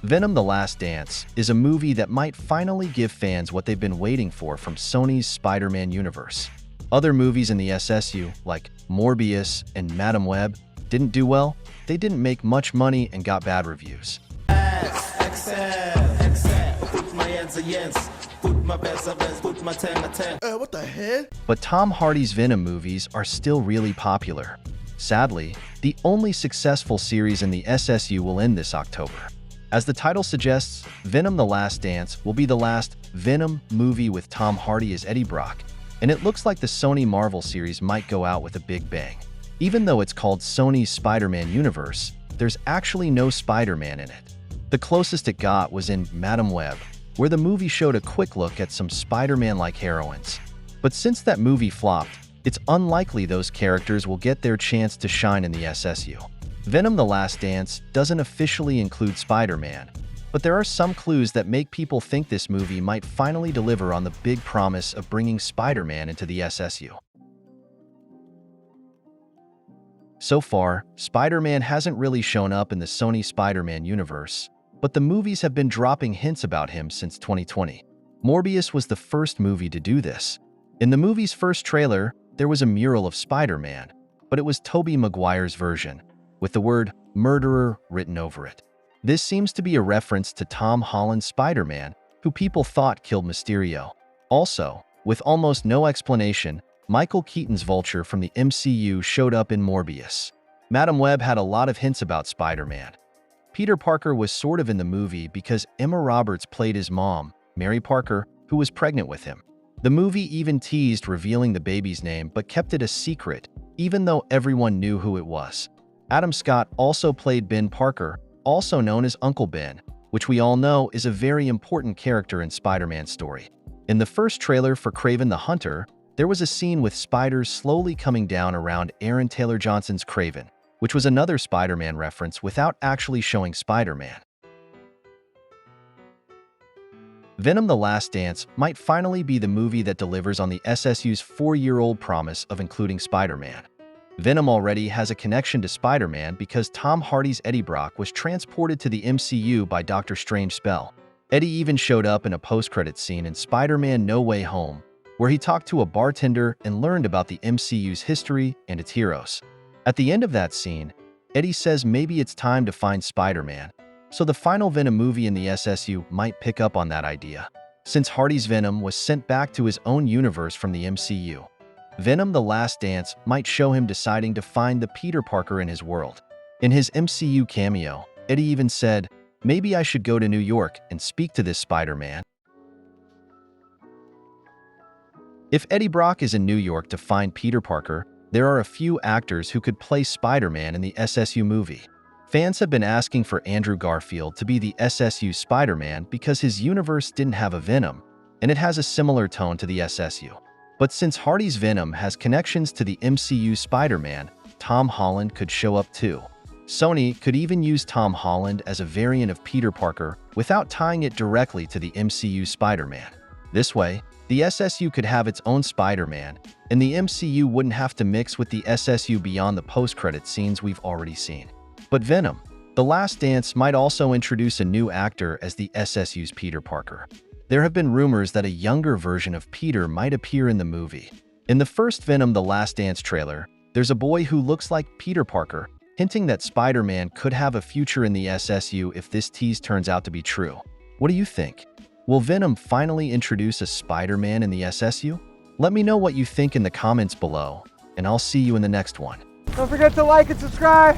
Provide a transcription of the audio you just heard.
Venom: The Last Dance is a movie that might finally give fans what they've been waiting for from Sony's Spider-Man universe. Other movies in the SSU, like Morbius and Madam Web, didn't do well. They didn't make much money and got bad reviews. What the hell? But Tom Hardy's Venom movies are still really popular. Sadly, the only successful series in the SSU will end this October. As the title suggests, Venom: The Last Dance will be the last Venom movie with Tom Hardy as Eddie Brock, and it looks like the Sony Marvel series might go out with a big bang. Even though it's called Sony's Spider-Man universe, there's actually no Spider-Man in it. The closest it got was in Madam Web, where the movie showed a quick look at some Spider-Man-like heroines. But since that movie flopped, it's unlikely those characters will get their chance to shine in the SSU. Venom: The Last Dance doesn't officially include Spider-Man, but there are some clues that make people think this movie might finally deliver on the big promise of bringing Spider-Man into the SSU. So far, Spider-Man hasn't really shown up in the Sony Spider-Man universe, but the movies have been dropping hints about him since 2020. Morbius was the first movie to do this. In the movie's first trailer, there was a mural of Spider-Man, but it was Tobey Maguire's version, with the word "murderer" written over it. This seems to be a reference to Tom Holland's Spider-Man, who people thought killed Mysterio. Also, with almost no explanation, Michael Keaton's Vulture from the MCU showed up in Morbius. Madam Web had a lot of hints about Spider-Man. Peter Parker was sort of in the movie because Emma Roberts played his mom, Mary Parker, who was pregnant with him. The movie even teased revealing the baby's name but kept it a secret, even though everyone knew who it was. Adam Scott also played Ben Parker, also known as Uncle Ben, which we all know is a very important character in Spider-Man's story. In the first trailer for Kraven the Hunter, there was a scene with spiders slowly coming down around Aaron Taylor Johnson's Kraven, which was another Spider-Man reference without actually showing Spider-Man. Venom: The Last Dance might finally be the movie that delivers on the SSU's 4-year-old promise of including Spider-Man. Venom already has a connection to Spider-Man because Tom Hardy's Eddie Brock was transported to the MCU by Doctor Strange's spell. Eddie even showed up in a post-credits scene in Spider-Man: No Way Home, where he talked to a bartender and learned about the MCU's history and its heroes. At the end of that scene, Eddie says maybe it's time to find Spider-Man, so the final Venom movie in the SSU might pick up on that idea. Since Hardy's Venom was sent back to his own universe from the MCU, Venom: The Last Dance might show him deciding to find the Peter Parker in his world. In his MCU cameo, Eddie even said, "Maybe I should go to New York and speak to this Spider-Man." If Eddie Brock is in New York to find Peter Parker, there are a few actors who could play Spider-Man in the SSU movie. Fans have been asking for Andrew Garfield to be the SSU Spider-Man because his universe didn't have a Venom, and it has a similar tone to the SSU. But since Hardy's Venom has connections to the MCU Spider-Man, Tom Holland could show up too. Sony could even use Tom Holland as a variant of Peter Parker without tying it directly to the MCU Spider-Man. This way, the SSU could have its own Spider-Man, and the MCU wouldn't have to mix with the SSU beyond the post-credit scenes we've already seen. But Venom: The Last Dance might also introduce a new actor as the SSU's Peter Parker. There have been rumors that a younger version of Peter might appear in the movie. In the first Venom: The Last Dance trailer, there's a boy who looks like Peter Parker, hinting that Spider-Man could have a future in the SSU if this tease turns out to be true. What do you think? Will Venom finally introduce a Spider-Man in the SSU? Let me know what you think in the comments below, and I'll see you in the next one. Don't forget to like and subscribe.